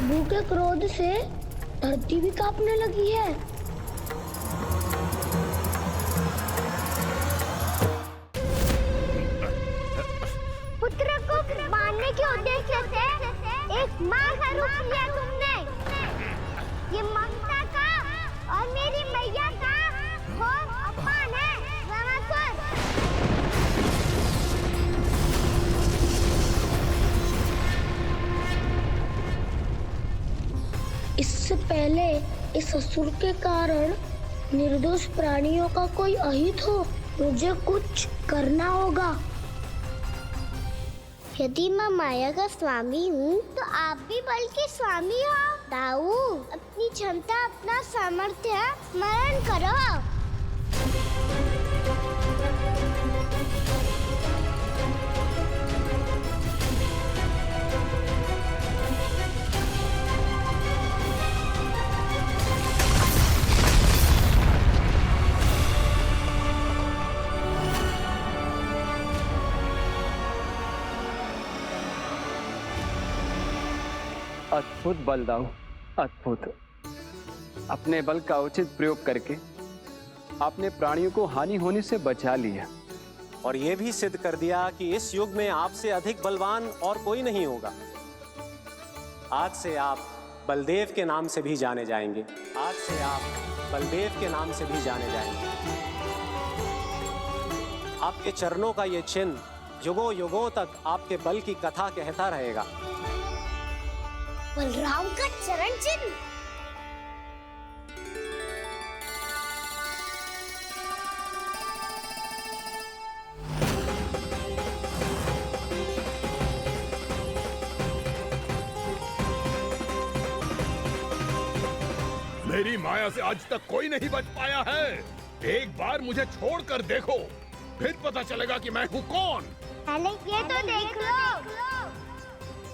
प्रभु के क्रोध से धरती भी कांपने लगी है। पुत्र को मारने के उद्देश्य से एक माँ का रूप लिया तुमने। ये ममता का और मेरी मैया का घोर अपमान है रावणासुर। इससे पहले इस असुर के कारण निर्दोष प्राणियों का कोई अहित हो, मुझे कुछ करना होगा। यदि मैं माया का स्वामी हूँ तो आप भी बल के स्वामी हो। दाऊ, अपनी क्षमता, अपना सामर्थ्य स्मरण करो। अद्भुत बल दाऊ, अद्भुत। अपने बल का उचित प्रयोग करके आपने प्राणियों को हानि होने से बचा लिया और यह भी सिद्ध कर दिया कि इस युग में आपसे अधिक बलवान और कोई नहीं होगा। आज से आप बलदेव के नाम से भी जाने जाएंगे। आज से आप बलदेव के नाम से भी जाने जाएंगे। आपके चरणों का ये चिन्ह युगों युगों तक आपके बल की कथा कहता रहेगा। बलराम का चरण चिन्ह। मेरी माया से आज तक कोई नहीं बच पाया है। एक बार मुझे छोड़कर देखो, फिर पता चलेगा कि मैं हूँ कौन। पहले ये तो देख लो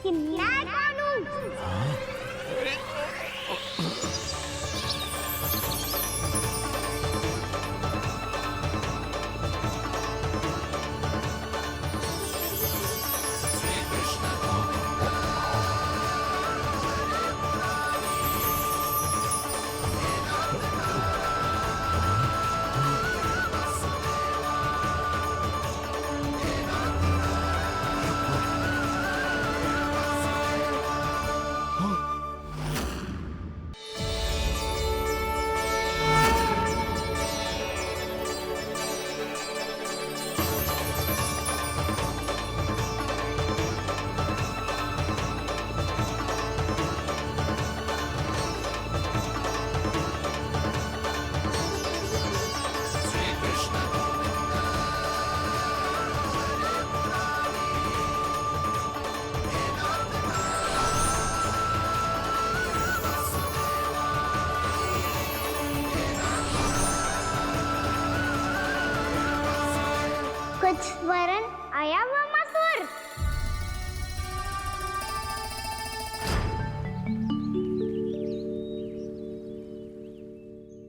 कि मैं कौन हूँ। कुछ वरन आया वामासुर।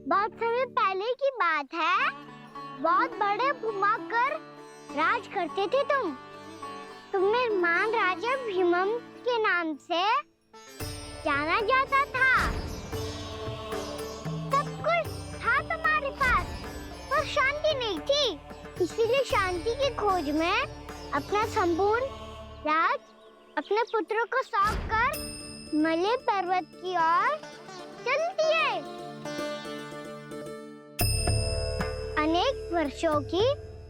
बहुत समय पहले की बात है। बहुत बड़े भूमाकर राज करते थे तुम्हें महान राजा भीमम के नाम से जाना जाता था। सब कुछ था तुम्हारे पास, पर शांति नहीं थी। इसीलिए शांति की खोज में अपना संपूर्ण राज अपने पुत्रों को सौंप कर मलय पर्वत की ओर चल दिए। अनेक वर्षों की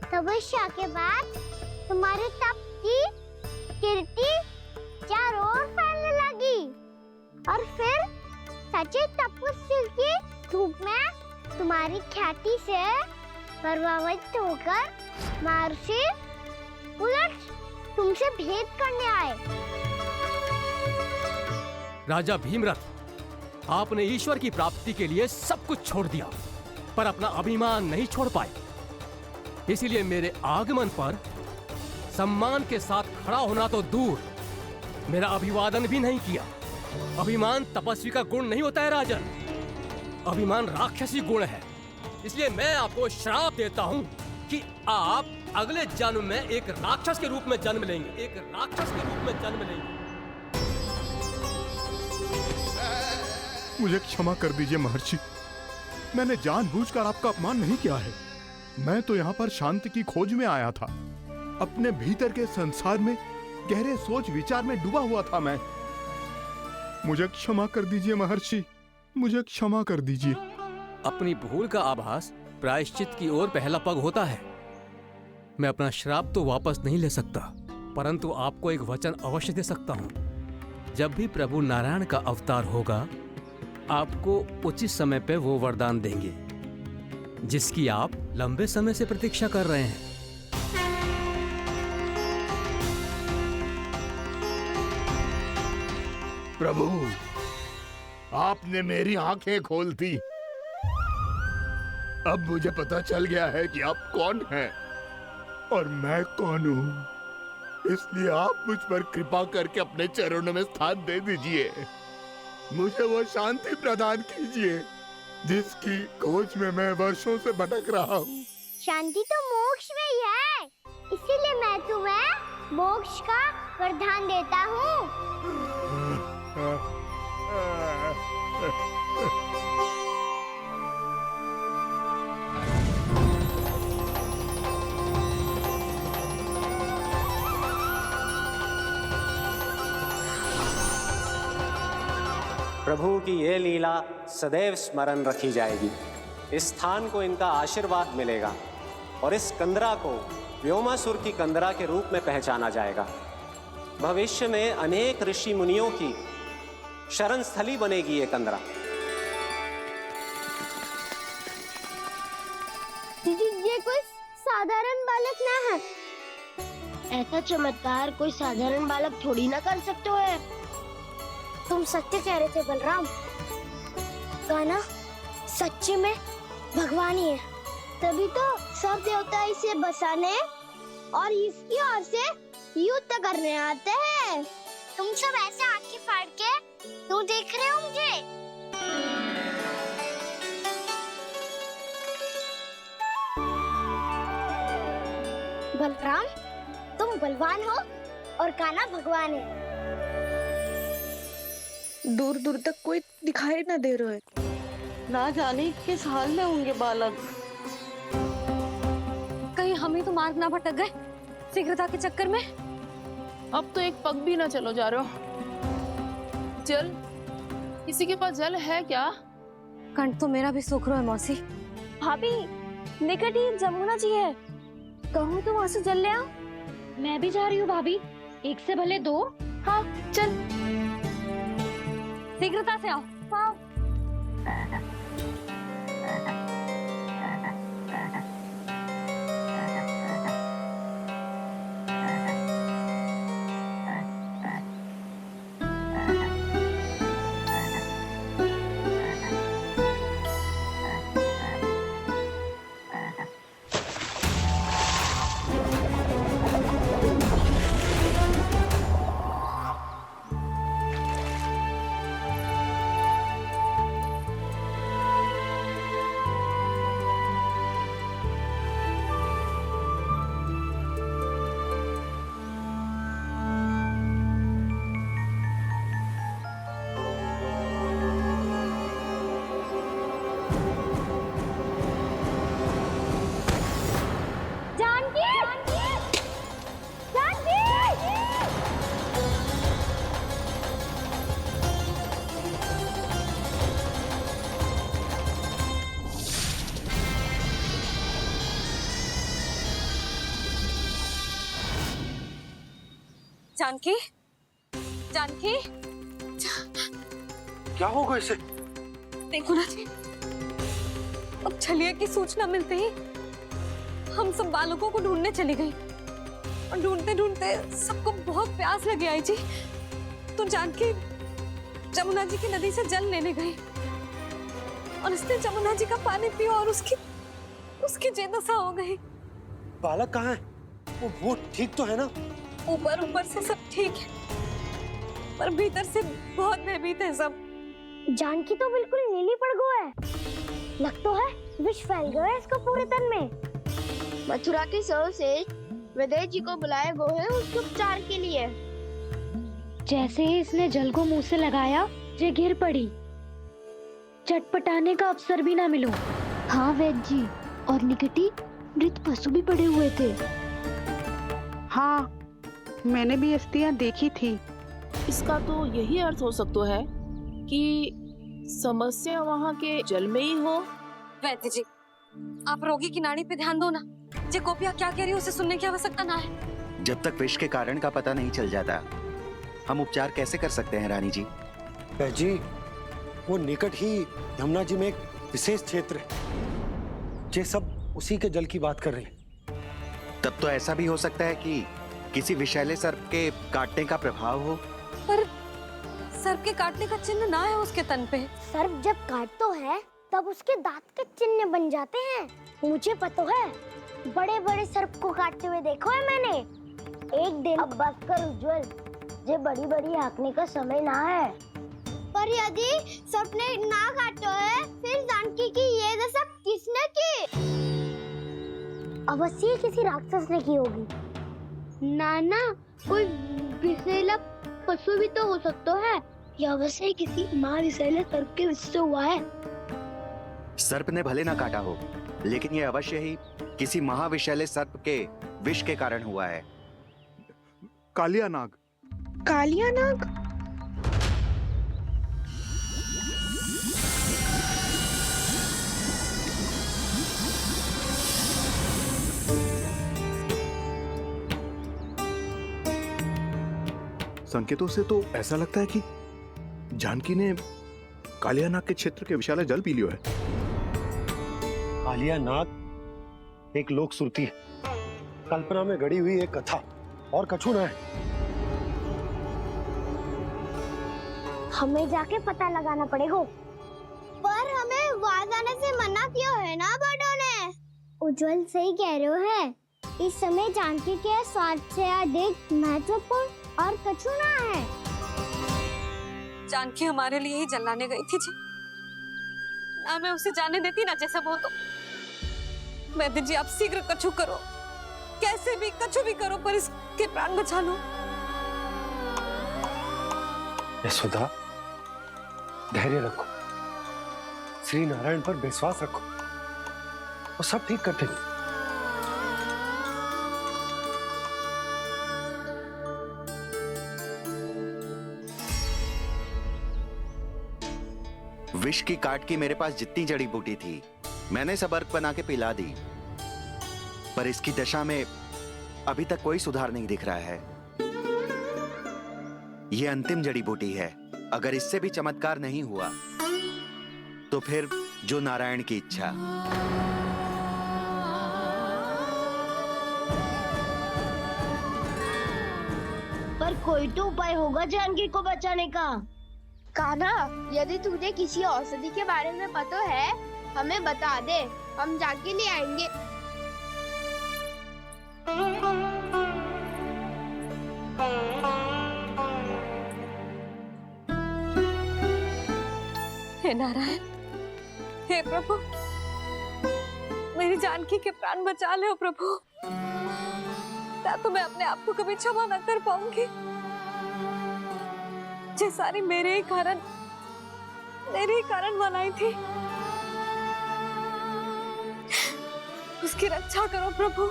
तपस्या के बाद तुम्हारे तप की कीर्ति चारों ओर फैलने लगी और फिर सच्चे तपस्वी की धूप में तुम्हारी ख्याति से प्रभावित होकर महर्षि उलट तुमसे भेंट करने आए। राजा भीमरथ, आपने ईश्वर की प्राप्ति के लिए सब कुछ छोड़ दिया, पर अपना अभिमान नहीं छोड़ पाए। इसीलिए मेरे आगमन पर सम्मान के साथ खड़ा होना तो दूर, मेरा अभिवादन भी नहीं किया। अभिमान तपस्वी का गुण नहीं होता है राजन, अभिमान राक्षसी गुण है। इसलिए मैं आपको श्राप देता हूँ कि आप अगले जन्म में एक राक्षस के रूप में जन्म लेंगे, एक राक्षस के रूप में जन्म लेंगे। मुझे क्षमा कर दीजिए महर्षि। मैंने जानबूझकर आपका अपमान नहीं किया है। मैं तो यहाँ पर शांति की खोज में आया था। अपने भीतर के संसार में गहरे सोच विचार में डूबा हुआ था मैं। मुझे क्षमा कर दीजिए महर्षि, मुझे क्षमा कर दीजिए। अपनी भूल का आभास प्रायश्चित की ओर पहला पग होता है। मैं अपना श्राप तो वापस नहीं ले सकता, परंतु आपको एक वचन अवश्य दे सकता हूँ। जब भी प्रभु नारायण का अवतार होगा, आपको उचित समय पे वो वरदान देंगे जिसकी आप लंबे समय से प्रतीक्षा कर रहे हैं। प्रभु, आपने मेरी आंखें खोल दी। अब मुझे पता चल गया है कि आप कौन हैं और मैं कौन हूं। इसलिए आप मुझ पर कृपा करके अपने चरणों में स्थान दे दीजिए। मुझे वो शांति प्रदान कीजिए जिसकी खोज में मैं वर्षों से भटक रहा हूँ। शांति तो मोक्ष में ही है, इसीलिए मैं तुम्हें मोक्ष का वरदान देता हूँ। प्रभु की ये लीला सदैव स्मरण रखी जाएगी। इस स्थान को इनका आशीर्वाद मिलेगा और इस कंदरा को व्योमासुर की कंदरा के रूप में पहचाना जाएगा। भविष्य में अनेक ऋषि मुनियों की शरण स्थली बनेगी ये कंदरा। दीदी, ये कोई साधारण बालक ना है। ऐसा चमत्कार कोई साधारण बालक थोड़ी ना कर सकते है। तुम सत्य कह रहे थे बलराम। कान्हा सच्ची में भगवान ही है, तभी तो सब देवता इसे बसाने और इसकी ओर से युद्ध करने आते हैं। तुम सब ऐसे आंखें फाड़ के क्यों देख रहे हो मुझे? बलराम, तुम बलवान हो और कान्हा भगवान है। दूर दूर तक कोई दिखाई ना दे रहा है। ना जाने किस हाल में होंगे बालक। कहीं हम ही तो मार्ग ना भटक गए शीघ्रता के चक्कर में। अब तो एक पग भी ना चलो जा रहे हो। जल, किसी के पास जल है क्या? कंठ तो मेरा भी सूख रहा है मौसी। भाभी, निकट ही जमुना जी है, कहूँ तो वहाँ से जल ले आओ। मैं भी जा रही हूँ भाभी, एक से भले दो। हाँ चल, शीघ्रता से आओ। हाँ। जानकी, जानकी, क्या होगा इसे? देखो ना जी, अब छलिया की सूचना मिलते ही हम सब बालकों को ढूंढने चली गई और ढूंढते ढूंढते सबको बहुत प्यास लगी आई जी। तो जानकी जमुना जी की नदी से जल लेने गई और उसने जमुना जी का पानी पिया और उसकी जेदशा हो गई। बालक कहाँ है? वो ठीक तो है ना? ऊपर ऊपर से सब ठीक है, पर भीतर से बहुत भयभीत है सब। जानकी तो बिल्कुल नीली पड़ गई है। लग तो है विष फैल गया है इसको पूरे तन में। मथुरा के सर्वश्रेष्ठ विदेह जी को बुलाए गए हैं उसके उपचार के लिए। जैसे ही इसने जल को मुंह से लगाया, ये गिर पड़ी चटपटाने का अवसर भी ना मिलो। हाँ वैद्य जी, और निकटी मृत पशु भी पड़े हुए थे। हाँ, मैंने भी अस्थियां देखी थी। इसका तो यही अर्थ हो सकता है कि समस्या वहाँ के जल में ही हो। वैद्य जी, आप रोगी की नाड़ी पे ध्यान दो ना। जे गोपिया क्या कह रही है उसे सुनने की आवश्यकता ना है। जब तक विष के कारण का पता नहीं चल जाता, हम उपचार कैसे कर सकते हैं रानी जी? जी, वो निकट ही यमुना जी में एक विशेष क्षेत्र है। ये सब उसी के जल की बात कर रहे हैं। तब तो ऐसा भी हो सकता है कि किसी विषैले सर्प के काटने का प्रभाव हो। पर सर्प के काटने का चिन्ह ना है उसके तन पे। सर्प जब काटता है तब उसके दांत के चिन्ह बन जाते हैं। मुझे पता है, बड़े बड़े सर्प को काटते हुए देखो है मैंने। एक दिन अब बस कर उज्जवल, ये बड़ी बड़ी हाँकने का समय ना है। पर यदि सर्प ने ना काटा है, फिर जानकी की ये दशा किसने की? अवश्य किसी राक्षस ने की होगी। नाना, कोई विषैला पशु भी तो हो सकता है। यह अवश्य किसी महाविषैले सर्प के विष से हुआ है। सर्प ने भले ना काटा हो, लेकिन यह अवश्य ही किसी महाविषैले सर्प के विष के कारण हुआ है। कालिया नाग। कालिया नाग? संकेतों से तो ऐसा लगता है कि जानकी ने कालिया नाग के क्षेत्र के विशाल जल पी लियो है। कालिया नाग एक लोक सुरती है, कल्पना में गढ़ी हुई एक कथा, और कछु ना है। हमें जाके पता लगाना पड़ेगा। पर हमें वहां जाने से मना किया है ना बड़ों ने। उज्जवल सही कह रहे हो है। इस समय जानकी के स्वार्थ से अधिक महत्वपूर्ण और कछु ना है। जानकी हमारे लिए ही जलाने गई थी जी। ना मैं उसे जाने देती ना जैसा वो तो। वैद्य जी, आप शीघ्र कछु करो, कैसे भी कछु भी करो, पर इसके प्राण बचा लो। यशोदा, धैर्य रखो, श्री नारायण पर विश्वास रखो, वो सब ठीक कर देंगे। विष की काट की मेरे पास जितनी जड़ी बूटी थी, मैंने सब अर्क बना के पिला दी, पर इसकी दशा में अभी तक कोई सुधार नहीं दिख रहा है। यह अंतिम जड़ी बूटी है। अगर इससे भी चमत्कार नहीं हुआ, तो फिर जो नारायण की इच्छा। पर कोई तो उपाय होगा जानकी को बचाने का। कान्हा, यदि तुझे किसी औषधि के बारे में पता है, हमें बता दे, हम जाके ले आएंगे। हे नारायण, हे प्रभु, मेरी जानकी के प्राण बचा ले प्रभु। क्या तो मैं अपने आप को कभी क्षमा न कर पाऊंगी। ये सारी मेरे ही कारण बनाई थी। उसकी रक्षा करो प्रभु,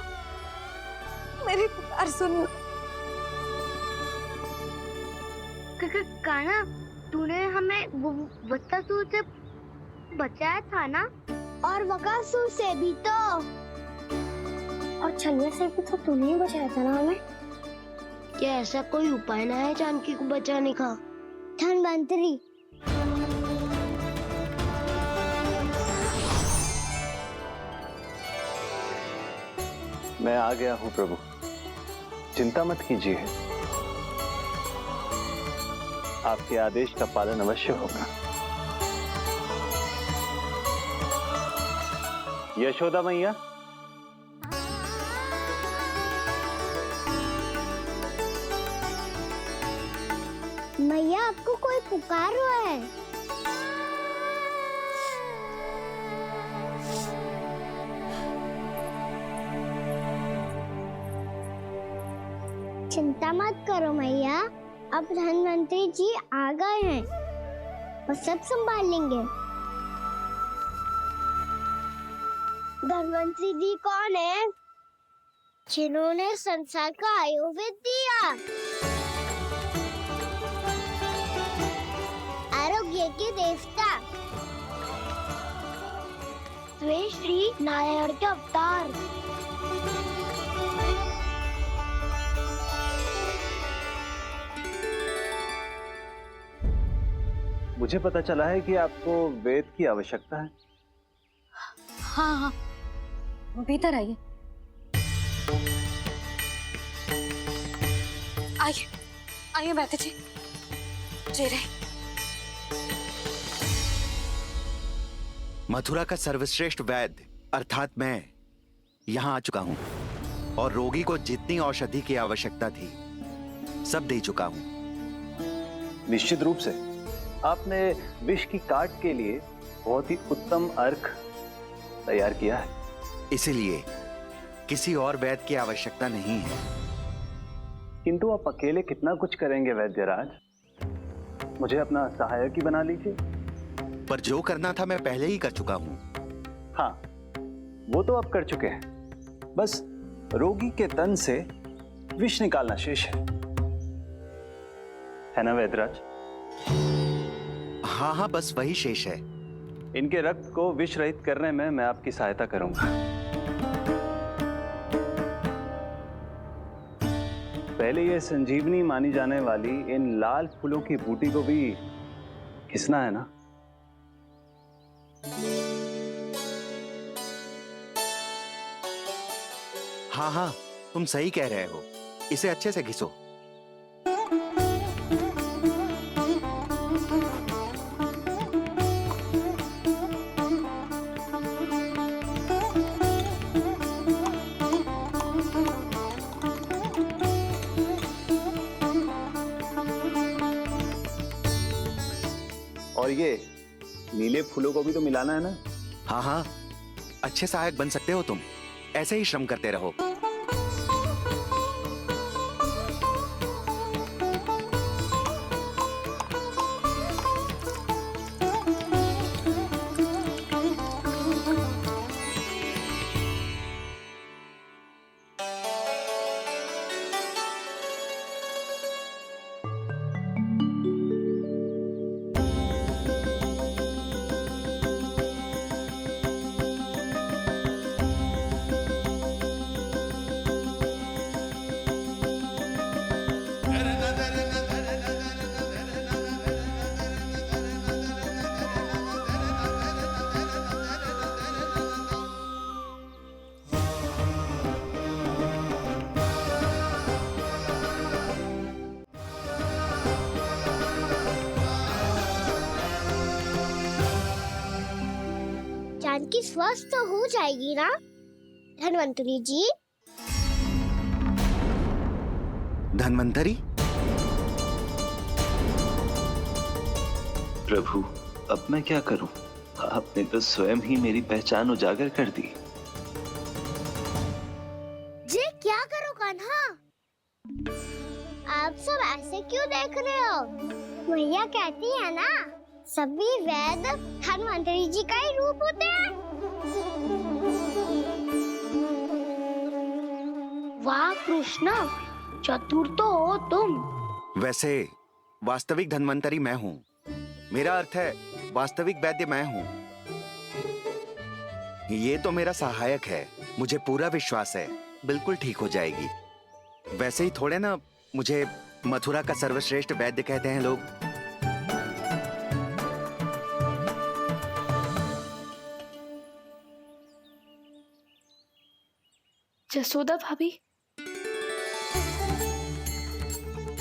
मेरी पुकार सुनो। कान्हा, तूने हमें वत्सासुर से बचाया था ना? और बकासुर से भी तो। और छलिया से भी तो तूने ही बचाया था ना हमें। क्या ऐसा कोई उपाय ना है जानकी को बचाने का? धनवंतरी, मैं आ गया हूं प्रभु, चिंता मत कीजिए, आपके आदेश का पालन अवश्य होगा। यशोदा मैया, मैया आपको कोई पुकार रहा है। चिंता मत करो मैया, अब धनवंतरी जी आ गए हैं और सब संभाल लेंगे। धनवंतरी जी कौन है? जिन्होंने संसार का आयुर्वेद दिया, आरोग्य के देवता, वे श्री नारायण के अवतार। मुझे पता चला है कि आपको वेद की आवश्यकता है। हाँ हाँ, भीतर आइए। आइए आइए बैठे जी। जी रहे। मथुरा का सर्वश्रेष्ठ वैद्य अर्थात मैं यहाँ आ चुका हूँ और रोगी को जितनी औषधि की आवश्यकता थी सब दे चुका हूँ। निश्चित रूप से आपने विष की काट के लिए बहुत ही उत्तम अर्क तैयार किया है। इसीलिए किसी और वैद्य की आवश्यकता नहीं है। किंतु आप अकेले कितना कुछ करेंगे वैद्यराज? मुझे अपना सहायक ही बना लीजिए। पर जो करना था मैं पहले ही कर चुका हूँ। हाँ, वो तो आप कर चुके हैं। बस रोगी के तन से विष निकालना शेष है ना वैद्यराज? हाँ हाँ, बस वही शेष है। इनके रक्त को विष रहित करने में मैं आपकी सहायता करूंगा। पहले ये संजीवनी मानी जाने वाली इन लाल फूलों की बूटी को भी घिसना है ना? हाँ हाँ, तुम सही कह रहे हो। इसे अच्छे से घिसो। और ये नीले फूलों को भी तो मिलाना है ना? हाँ हाँ, अच्छे सहायक बन सकते हो तुम। ऐसे ही श्रम करते रहो। जानकी स्वस्थ हो जाएगी ना धनवंतरी जी? धनवंतरी? प्रभु, अब मैं क्या करूं? आपने तो स्वयं ही मेरी पहचान उजागर कर दी। जी क्या करो कान्हा? आप सब ऐसे क्यों देख रहे हो? मैया कहती है ना, सभी वैद्य धनवंतरी जी का ही रूप होते हैं। वाह कृष्णा, चतुर तो हो तुम। वैसे वास्तविक धन्वंतरी मैं हूँ। मेरा अर्थ है वास्तविक वैद्य मैं हूँ। ये तो मेरा सहायक है। मुझे पूरा विश्वास है बिल्कुल ठीक हो जाएगी। वैसे ही थोड़े ना मुझे मथुरा का सर्वश्रेष्ठ वैद्य कहते हैं लोग। जसोदा भाभी,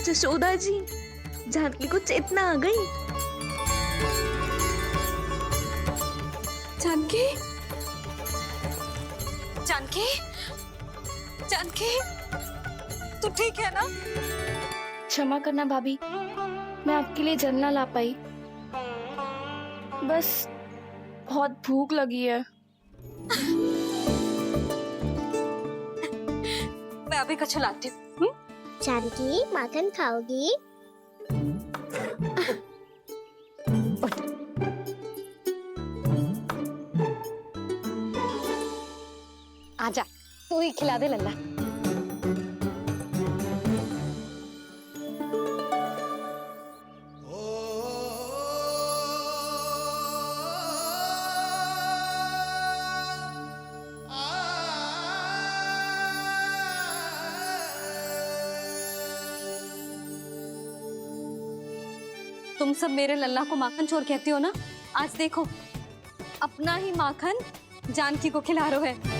जसोदा जी, जानकी को चेतना आ गई। जानकी, जानकी, जानकी, तू ठीक है ना? क्षमा करना भाभी, मैं आपके लिए जल ना ला पाई। बस बहुत भूख लगी है। मैं अभी कछु लाती हूँ। जानकी माखन खाओगी? आजा, तू ही खिला दे लल्ला। तुम सब मेरे लल्ला को माखन चोर कहती हो ना, आज देखो अपना ही माखन जानकी को खिला रहे है।